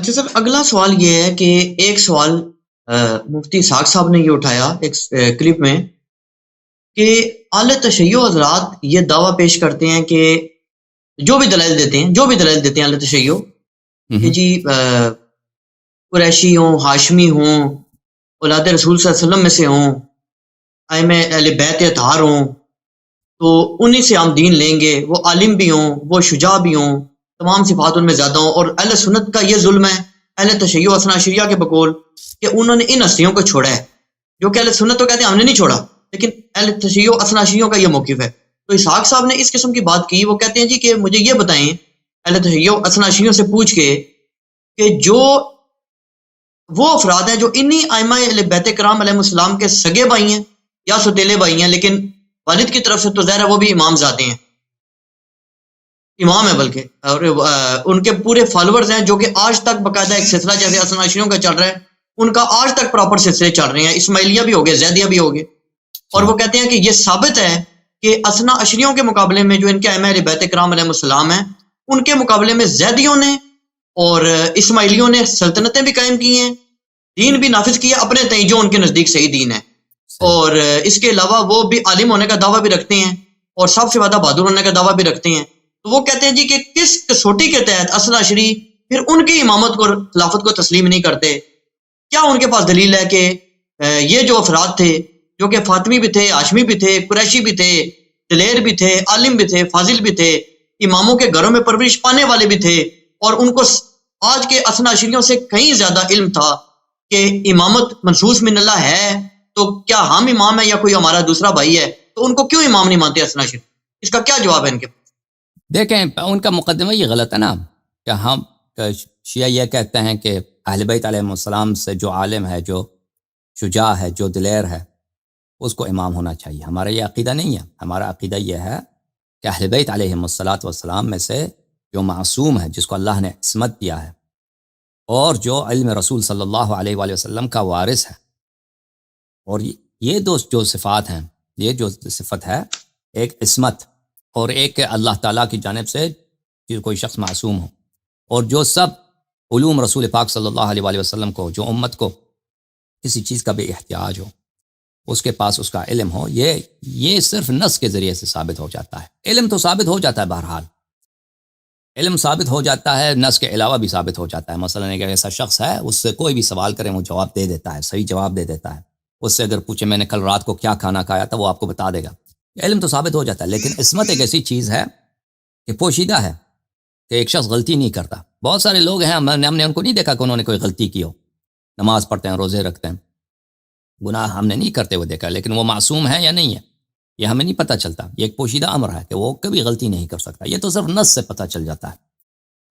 اچھا سر، اگلا سوال یہ ہے کہ ایک سوال مفتی اسحاق صاحب نے یہ اٹھایا ایک کلپ میں کہ اعلی تشیع حضرات یہ دعویٰ پیش کرتے ہیں کہ جو بھی دلائل دیتے ہیں اعلی تشیع کہ جی قریشی ہوں، ہاشمی ہوں، اولاد رسول صلی اللہ علیہ وسلم میں سے ہوں، ائمہ اہل بیت اطہار ہوں، تو انہی سے ہم دین لیں گے، وہ عالم بھی ہوں، وہ شجاع بھی ہوں، تمام صفات ان میں زیادہ ہوں، اور اہل سنت کا یہ ظلم ہے اہل تشیع و اثنا عشریہ کے بقول کہ انہوں نے ان ہستیوں کو چھوڑا ہے، جو کہ اہل سنت تو کہتے ہیں ہم نے نہیں چھوڑا، لیکن اہل تشیع و اثنا عشریوں کا یہ موقف ہے۔ تو اسحاق صاحب نے اس قسم کی بات کی، وہ کہتے ہیں جی کہ مجھے یہ بتائیں اہل تشیع و اثنا عشریوں سے پوچھ کے کہ جو وہ افراد ہیں جو انہی ائمہ اہل بیت کرام علیہ السلام کے سگے بھائی ہیں یا سوتیلے بھائی ہیں، لیکن والد کی طرف سے تو ظاہر ہے وہ بھی امام زادے ہیں، امام ہے بلکہ، اور ان کے پورے فالوورز ہیں جو کہ آج تک باقاعدہ ایک سلسلہ جیسے اثنا عشریوں کا چل رہا ہے، ان کا آج تک پراپر سلسلے چل رہے ہیں، اسماعیلیہ بھی ہو گئے، زیدیہ بھی ہو گئے، اور وہ کہتے ہیں کہ یہ ثابت ہے کہ اثنا عشریوں کے مقابلے میں جو ان کے ائمہ اہل بیت کرام علیہ السلام ہیں، ان کے مقابلے میں زیدیوں نے اور اسماعیلیوں نے سلطنتیں بھی قائم کی ہیں، دین بھی نافذ کیا اپنے تئیں جو ان کے نزدیک صحیح دین ہے، اور اس کے علاوہ وہ بھی عالم ہونے کا دعویٰ بھی رکھتے ہیں اور سب سے زیادہ بہادر ہونے کا دعویٰ بھی رکھتے ہیں۔ تو وہ کہتے ہیں جی کہ کس کسوٹی کے تحت اثنا عشری پھر ان کی امامت کو، خلافت کو تسلیم نہیں کرتے؟ کیا ان کے پاس دلیل ہے کہ یہ جو افراد تھے جو کہ فاطمی بھی تھے، ہاشمی بھی تھے، قریشی بھی تھے، دلیر بھی تھے، عالم بھی تھے، فاضل بھی تھے، اماموں کے گھروں میں پرورش پانے والے بھی تھے، اور ان کو آج کے اثنا عشریوں سے کہیں زیادہ علم تھا کہ امامت منصوص من اللہ ہے، تو کیا ہم امام ہیں یا کوئی ہمارا دوسرا بھائی ہے، تو ان کو کیوں امام نہیں مانتے اثنا عشری؟ اس کا کیا جواب ہے ان کے پاس؟ دیکھیں ان کا مقدمہ یہ غلط ہے نا، کہ ہم شیعہ یہ کہتے ہیں کہ اہل بیت علیہ السلام سے جو عالم ہے، جو شجاع ہے، جو دلیر ہے، اس کو امام ہونا چاہیے۔ ہمارا یہ عقیدہ نہیں ہے، ہمارا عقیدہ یہ ہے کہ اہل بیت علیہ السلام میں سے جو معصوم ہے، جس کو اللہ نے عصمت دیا ہے، اور جو علم رسول صلی اللہ علیہ وآلہ وسلم کا وارث ہے، اور یہ دو جو صفات ہیں، یہ جو صفت ہے، ایک عصمت اور ایک اللہ تعالیٰ کی جانب سے کہ کوئی شخص معصوم ہو، اور جو سب علوم رسول پاک صلی اللہ علیہ وآلہ وسلم کو، جو امت کو کسی چیز کا بھی احتیاج ہو، اس کے پاس اس کا علم ہو، یہ صرف نص کے ذریعے سے ثابت ہو جاتا ہے۔ علم تو ثابت ہو جاتا ہے، بہرحال علم ثابت ہو جاتا ہے، نص کے علاوہ بھی ثابت ہو جاتا ہے۔ مثلا ایک ایسا شخص ہے، اس سے کوئی بھی سوال کریں وہ جواب دے دیتا ہے، صحیح جواب دے دیتا ہے۔ اس سے اگر پوچھے میں نے کل رات کو کیا کھانا کھایا تھا، وہ آپ کو بتا دے گا۔ علم تو ثابت ہو جاتا ہے، لیکن عصمت ایک ایسی چیز ہے کہ پوشیدہ ہے، کہ ایک شخص غلطی نہیں کرتا۔ بہت سارے لوگ ہیں، ہم نے ان کو نہیں دیکھا کہ انہوں نے کوئی غلطی کی ہو، نماز پڑھتے ہیں، روزے رکھتے ہیں، گناہ ہم نے نہیں کرتے ہوئے دیکھا، لیکن وہ معصوم ہے یا نہیں ہے یہ ہمیں نہیں پتہ چلتا۔ یہ ایک پوشیدہ امر ہے کہ وہ کبھی غلطی نہیں کر سکتا، یہ تو صرف نص سے پتہ چل جاتا ہے۔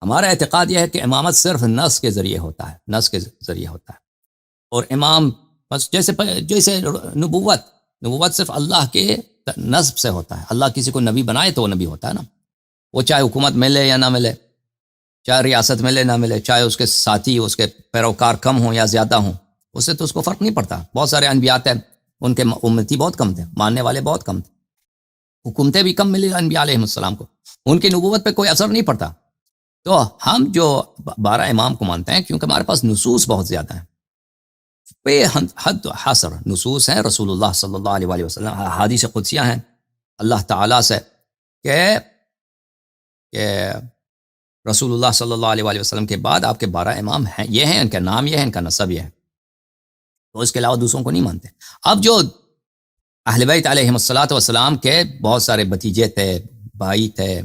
ہمارا اعتقاد یہ ہے کہ امامت صرف نص کے ذریعے ہوتا ہے، نص کے ذریعے ہوتا ہے، اور امام بس جیسے نبوت صرف اللہ کے نصب سے ہوتا ہے۔ اللہ کسی کو نبی بنائے تو وہ نبی ہوتا ہے نا، وہ چاہے حکومت ملے یا نہ ملے، چاہے ریاست ملے نہ ملے، چاہے اس کے ساتھی، اس کے پیروکار کم ہوں یا زیادہ ہوں، اس سے تو اس کو فرق نہیں پڑتا۔ بہت سارے انبیاء تھے، ان کے امتی بہت کم تھے، ماننے والے بہت کم تھے، حکومتیں بھی کم ملی انبیاء علیہ السلام کو، ان کی نبوت پہ کوئی اثر نہیں پڑتا۔ تو ہم جو 12 امام کو مانتے ہیں، کیونکہ ہمارے پاس نصوص بہت زیادہ ہیں، بے حد حصر نصوص ہیں، رسول اللہ صلی اللہ علیہ وآلہ وسلم، حدیث قدسیہ ہیں اللہ تعالیٰ سے کہ رسول اللہ صلی اللہ علیہ وآلہ وسلم کے بعد آپ کے 12 امام ہیں، یہ ہیں، ان کا نام یہ ہے، ان کا نسب یہ ہے، تو اس کے علاوہ دوسروں کو نہیں مانتے۔ اب جو اہل بیت علیہ السلام کے بہت سارے بھتیجے تھے، بھائی تھے،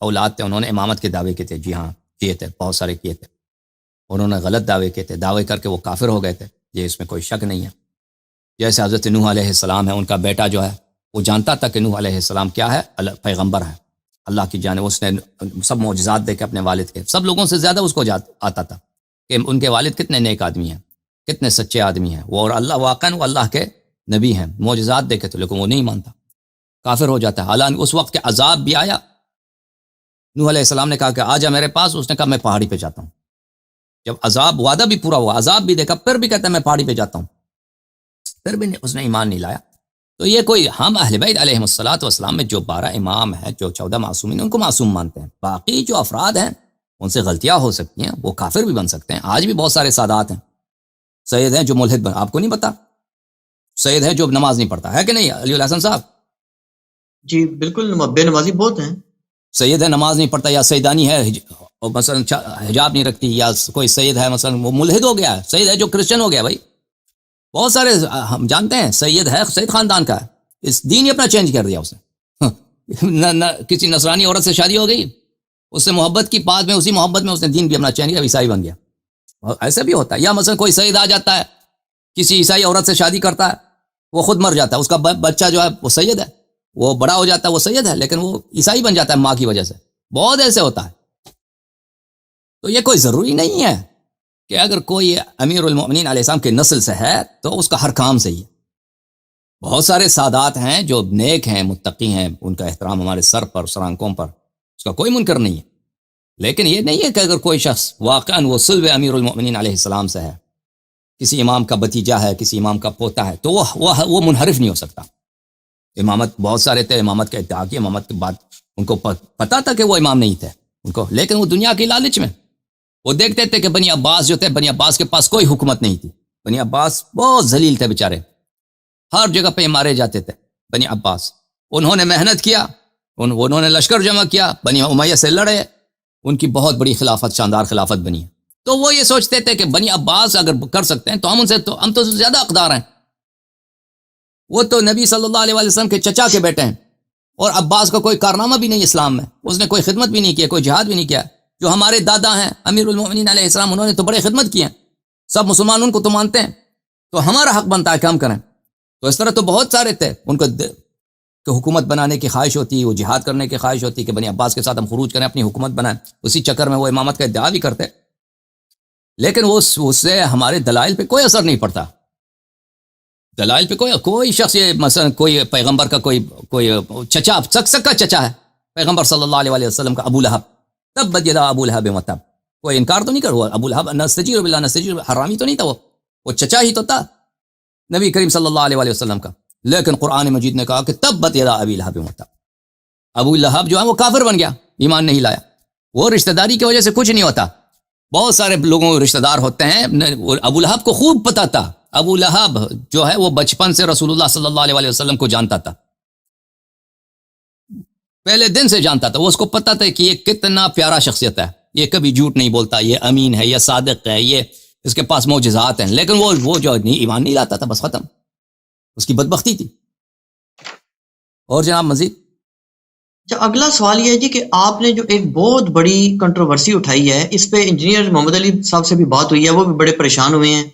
اولاد تھے، انہوں نے امامت کے دعوے کیے تھے، جی ہاں کیے تھے، بہت سارے کیے تھے، انہوں نے غلط دعوے کیے تھے، دعوے کر کے وہ کافر ہو گئے تھے، یہ اس میں کوئی شک نہیں ہے۔ جیسے حضرت نوح علیہ السلام ہے، ان کا بیٹا جو ہے وہ جانتا تھا کہ نوح علیہ السلام کیا ہے، پیغمبر ہے اللہ کی جانب، اس نے سب معجزات دے کے اپنے والد کے، سب لوگوں سے زیادہ اس کو آتا تھا کہ ان کے والد کتنے نیک آدمی ہیں، کتنے سچے آدمی ہیں وہ، اور اللہ واقعاً وہ اللہ کے نبی ہیں، معجزات دے کے تو، لیکن وہ نہیں مانتا، کافر ہو جاتا ہے۔ حالانکہ اس وقت کے عذاب بھی آیا، نوح علیہ السلام نے کہا کہ آ جا میرے پاس، اس نے کہا میں پہاڑی پہ جاتا ہوں۔ جب عذاب، وعدہ بھی پورا ہوا، عذاب بھی دیکھا، پھر بھی کہتا ہے میں پہاڑی پہ جاتا ہوں، پھر بھی اس نے ایمان نہیں لایا۔ تو یہ کوئی، ہم اہل بیت علیہ السلام میں جو 12 امام ہیں، جو 14 معصومین، ان کو معصوم مانتے ہیں۔ باقی جو افراد ہیں ان سے غلطیاں ہو سکتی ہیں، وہ کافر بھی بن سکتے ہیں. آج بھی بہت سارے سادات ہیں، سید ہیں جو ملحد بن، آپ کو نہیں پتا؟ سید ہے جو نماز نہیں پڑھتا، ہے کہ نہیں علی الحسن صاحب؟ جی بالکل، بے نمازی بہت ہیں. سید ہے نماز نہیں پڑھتا، یا سیدانی ہے مثلا حجاب نہیں رکھتی، یا کوئی سید ہے مثلا وہ ملحد ہو گیا ہے. سید ہے جو کرسچن ہو گیا. بھائی بہت سارے ہم جانتے ہیں سید ہے، سید خاندان کا ہے، اس دین ہی اپنا چینج کر دیا اس نے. نہ کسی نصرانی عورت سے شادی ہو گئی، اس سے محبت کی، بعد میں اسی محبت میں اس نے دین بھی اپنا چینج کیا، عیسائی بن گیا. ایسا بھی ہوتا ہے. یا مثلا کوئی سید آ جاتا ہے، کسی عیسائی عورت سے شادی کرتا ہے، وہ خود مر جاتا ہے، اس کا بچہ جو ہے وہ سید ہے، وہ بڑا ہو جاتا ہے، وہ سید ہے، لیکن وہ عیسائی بن جاتا ہے ماں کی وجہ سے. بہت ایسے ہوتا ہے. تو یہ کوئی ضروری نہیں ہے کہ اگر کوئی امیر المؤمنین علیہ السلام کے نسل سے ہے تو اس کا ہر کام صحیح ہے. بہت سارے سادات ہیں جو نیک ہیں، متقی ہیں، ان کا احترام ہمارے سر پر، سر آنکھوں پر، اس کا کوئی منکر نہیں ہے. لیکن یہ نہیں ہے کہ اگر کوئی شخص واقعاً وہ صلب امیر المؤمنین علیہ السلام سے ہے، کسی امام کا بتیجا ہے، کسی امام کا پوتا ہے، تو وہ منحرف نہیں ہو سکتا. امامت بہت سارے تھے، امامت کا ادعا کی، امامت کے بعد ان کو پتا تھا کہ وہ امام نہیں تھے ان کو، لیکن وہ دنیا کی لالچ میں وہ دیکھتے تھے کہ بنی عباس جو تھے، بنی عباس کے پاس کوئی حکومت نہیں تھی. بنی عباس بہت ذلیل تھے بیچارے، ہر جگہ پہ مارے جاتے تھے. بنی عباس انہوں نے محنت کیا، انہوں نے لشکر جمع کیا، بنی امیہ سے لڑے، ان کی بہت بڑی خلافت، شاندار خلافت بنی. تو وہ یہ سوچتے تھے کہ بنی عباس اگر کر سکتے ہیں تو ہم تو زیادہ حقدار ہیں. وہ تو نبی صلی اللہ علیہ وسلم کے چچا کے بیٹے ہیں، اور عباس کا کوئی کارنامہ بھی نہیں اسلام میں، اس نے کوئی خدمت بھی نہیں کی، کوئی جہاد بھی نہیں کیا. جو ہمارے دادا ہیں امیر المؤمنین علیہ السلام، انہوں نے تو بڑے خدمت کی ہیں، سب مسلمان ان کو تو مانتے ہیں، تو ہمارا حق بنتا ہے کہ ہم کریں. تو اس طرح تو بہت سارے تھے، ان کو کہ حکومت بنانے کی خواہش ہوتی، وہ جہاد کرنے کی خواہش ہوتی کہ بنی عباس کے ساتھ ہم خروج کریں، اپنی حکومت بنائیں. اسی چکر میں وہ امامت کا ادعا بھی کرتے، لیکن اس سے ہمارے دلائل پہ کوئی اثر نہیں پڑتا. دلائل پہ کوئی شخص، یہ مثلا کوئی پیغمبر کا کوئی چچا، سکا چچا ہے پیغمبر صلی اللہ علیہ وسلم کا، ابو لہب، تبت یدا ابو لہب وتب، کوئی انکار تو نہیں کر ہوا. ابو لہب نستجیر باللہ، نستجیر، حرامی تو نہیں تھا، وہ چچا ہی تو تھا نبی کریم صلی اللہ علیہ وسلم کا. لیکن قرآن مجید نے کہا کہ تبت یدا ابی لہب وتب، ابو لہب جو ہے وہ کافر بن گیا، ایمان نہیں لایا. وہ رشتہ داری کی وجہ سے کچھ نہیں ہوتا. بہت سارے لوگوں رشتہ دار ہوتے ہیں، ابو لہب کو خوب پتا تھا. ابو لہب جو ہے وہ بچپن سے رسول اللہ صلی اللہ علیہ وسلم کو جانتا تھا، پہلے دن سے جانتا تھا. وہ اس کو پتا تھا کہ یہ کتنا پیارا شخصیت ہے، یہ کبھی جھوٹ نہیں بولتا، یہ امین ہے، یہ صادق ہے، یہ اس کے پاس معجزات ہیں. لیکن وہ جو ایمان نہیں لاتا تھا، بس ختم، اس کی بدبختی تھی. اور جناب مزید اگلا سوال یہ ہے جی کہ آپ نے جو ایک بہت بڑی کنٹروورسی اٹھائی ہے، اس پہ انجینئر محمد علی صاحب سے بھی بات ہوئی ہے، وہ بھی بڑے پریشان ہوئے ہیں